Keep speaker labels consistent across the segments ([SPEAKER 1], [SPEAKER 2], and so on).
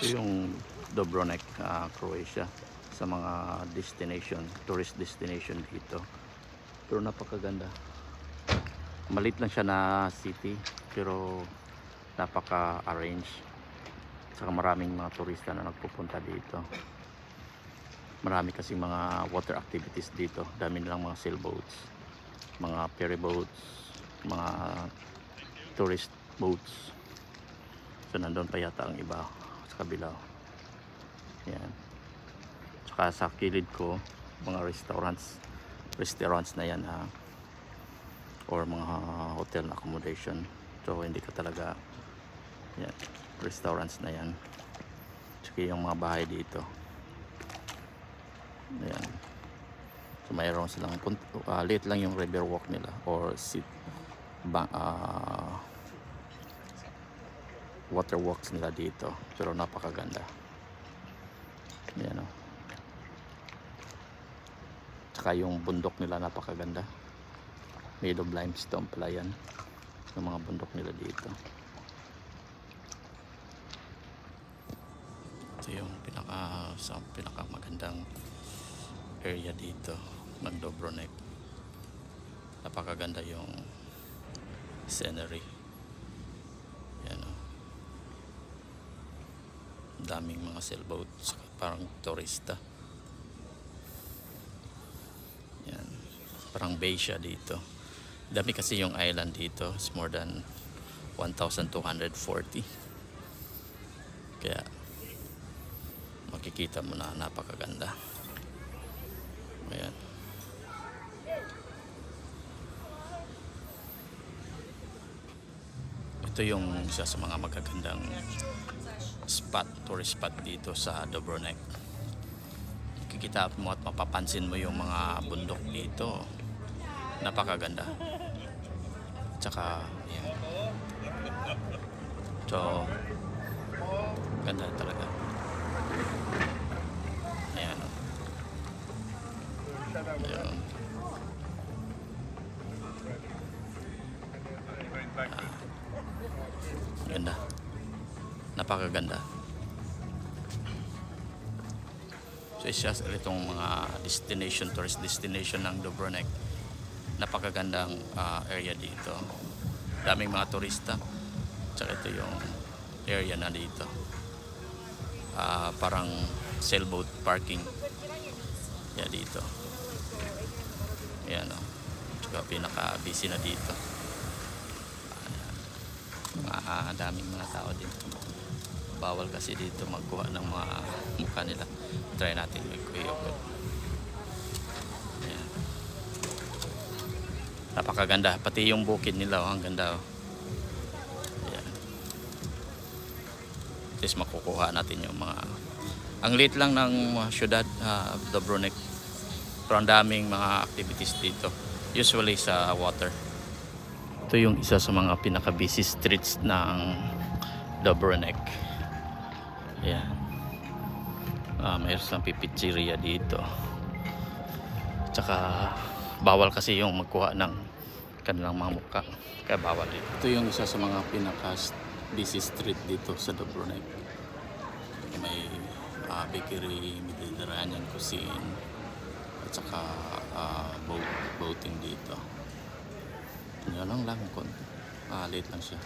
[SPEAKER 1] Ito yung Dubrovnik, Croatia, sa mga destination, tourist destination dito. Pero napakaganda. Malit lang siya na city, pero napaka-arrange. Saka maraming mga turista na nagpupunta dito. Marami kasi mga water activities dito. Dami nilang mga sailboats, mga ferry boats, mga tourist boats. So nandun pa yata ang iba sa kabila. Yan. Saka sa kilid ko, mga restaurants na yan, or mga hotel accommodation. So hindi ka talaga, yan, restaurants na yan. Saka yung mga bahay dito. Ayan. So mayroon silang late lang yung river walk nila or water walks nila dito, pero napakaganda. Ayan, oh. Saka yung bundok nila napakaganda, made of limestone pala yan, yung mga bundok nila dito. Ito yung pinaka magandang area dito ng Dubrovnik. Napakaganda yung scenery. Yan, oh. Daming mga sailboats, parang turista. Yan, parang bay siya dito. Dami kasi yung island dito, it's more than 1,240. Kaya makikita mo na napakaganda. Ayan. Ito yung isa sa mga magagandang tourist spot dito sa Dubrovnik. Kikita mo at mapapansin mo yung mga bundok dito. Napakaganda. Tsaka yan. So ganda talaga. Ayan, oh. Ayan. Ganda. Napakaganda. So isa itong mga tourist destination ng Dubrovnik. Napakagandang area dito. Daming mga turista. Tsaka ito yung area na dito. Parang sailboat parking. Yan dito. Yan, oh. Tsaka pinaka-busy na dito. Daming mga tao dito. Bawal kasi dito magkuha ng mga mukha nila. Try natin mag-kuha. Ayan. Napakaganda. Pati yung bukid nila, oh, ang ganda, oh. Ayan. At least makukuha natin yung mga... Ang liit lang ng syudad, Dubrovnik. Pero ang daming mga activities dito. Usually sa water. Ito yung isa sa mga pinaka-busy streets ng Dubrovnik. Ayan. Mayroon silang pipizzeria dito. Tsaka bawal kasi yung magkuha ng kanilang mga mukha. Kaya bawal dito. Ito yung isa sa mga pinaka-busy street dito sa Dubrovnik. May bakery, Mediterranean cuisine, at saka boating dito. Yan lang konti. Late lang siya.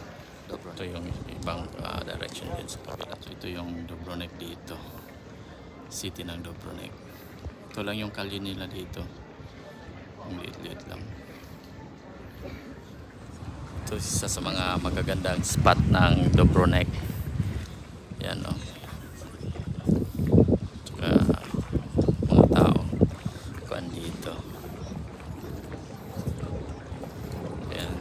[SPEAKER 1] Ito yung ibang direction din sa kabila. So ito yung Dubrovnik dito. City ng Dubrovnik. Ito lang yung kalye nila dito. Ang liit-liit lang. Ito isa sa mga magagandang spot ng Dubrovnik. Yan, o. Tsaka mga tao kuan dito. Yan.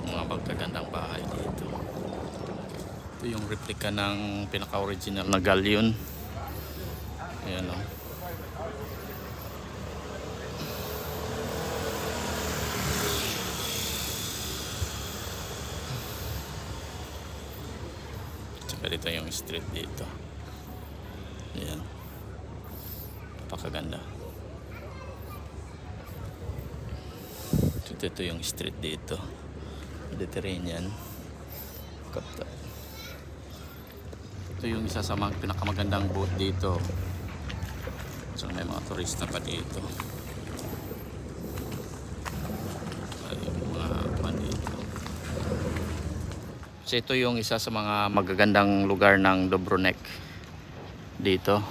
[SPEAKER 1] Mga magagandang bahay dito. Ito yung replica ng pinaka-original na galleon. Ayan, o. Dito yung street dito. Ayan. Napakaganda. Ito yung street dito, Mediterranean. Ito yung isa sa mga pinakamagandang boat dito. So may mga turista pa dito. Ay, mga pan dito. So ito yung isa sa mga magagandang lugar ng Dubrovnik dito.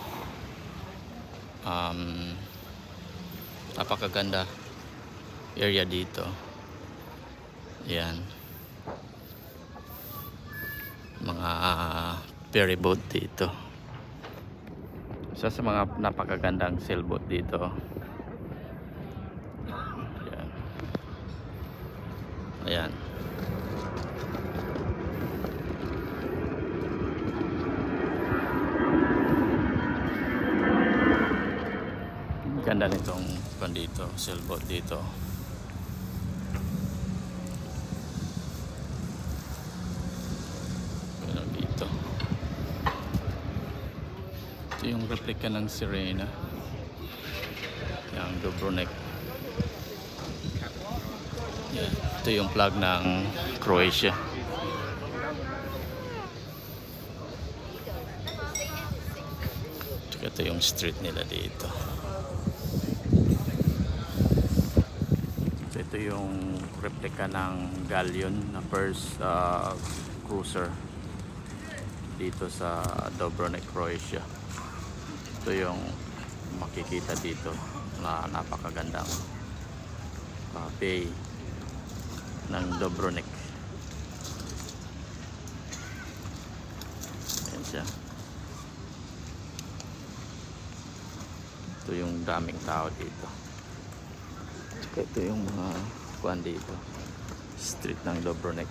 [SPEAKER 1] Napakaganda area dito. Yan. Mga ferry boat dito. Isa sa mga napakagandang sailboat dito. Ayan. Ayan. Ganda nitong dito, sailboat dito. Ganda dito. Ito yung replica ng Sirena. Yung Dubrovnik. Yan. Ito yung flag ng Croatia. Ito yung street nila dito. Ito yung replica ng galleon na first cruiser dito sa Dubrovnik, Croatia. Ito yung makikita dito na napakagandang bay ng Dubrovnik. Ayan siya. Ito yung daming tao dito. Ito yung mga kuan dito, street ng Dubrovnik.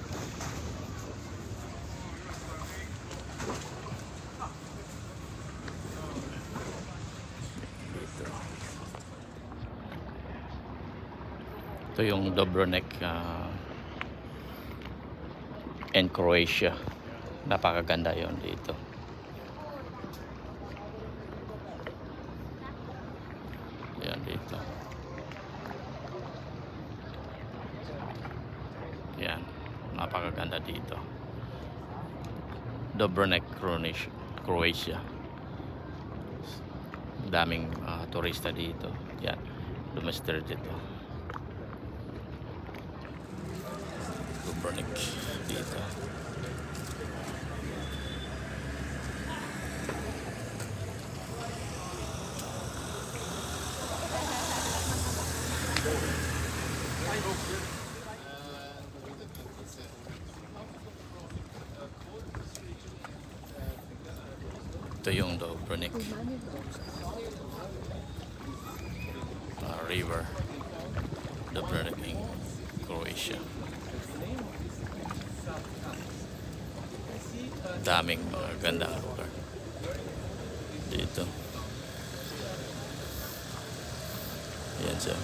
[SPEAKER 1] Dito. Ito yung Dubrovnik and Croatia. Napakaganda yon dito. Yan dito. Yan, napakaganda dito. Dubrovnik, Croatia. Daming turista dito. Yan, domestic dito. Dubrovnik dito. Ito yung Dubrovnik river, Dubrovnik in Croatia. Daming mga gandang lugar dito. Yan siya.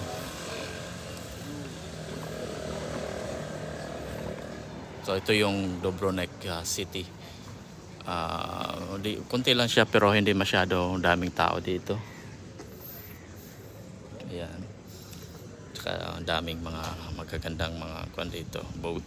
[SPEAKER 1] So ito yung Dubrovnik city. Konti lang siya pero hindi masyado daming tao dito. Ayan. Tsaka daming mga magagandang mga kuwan dito, boat.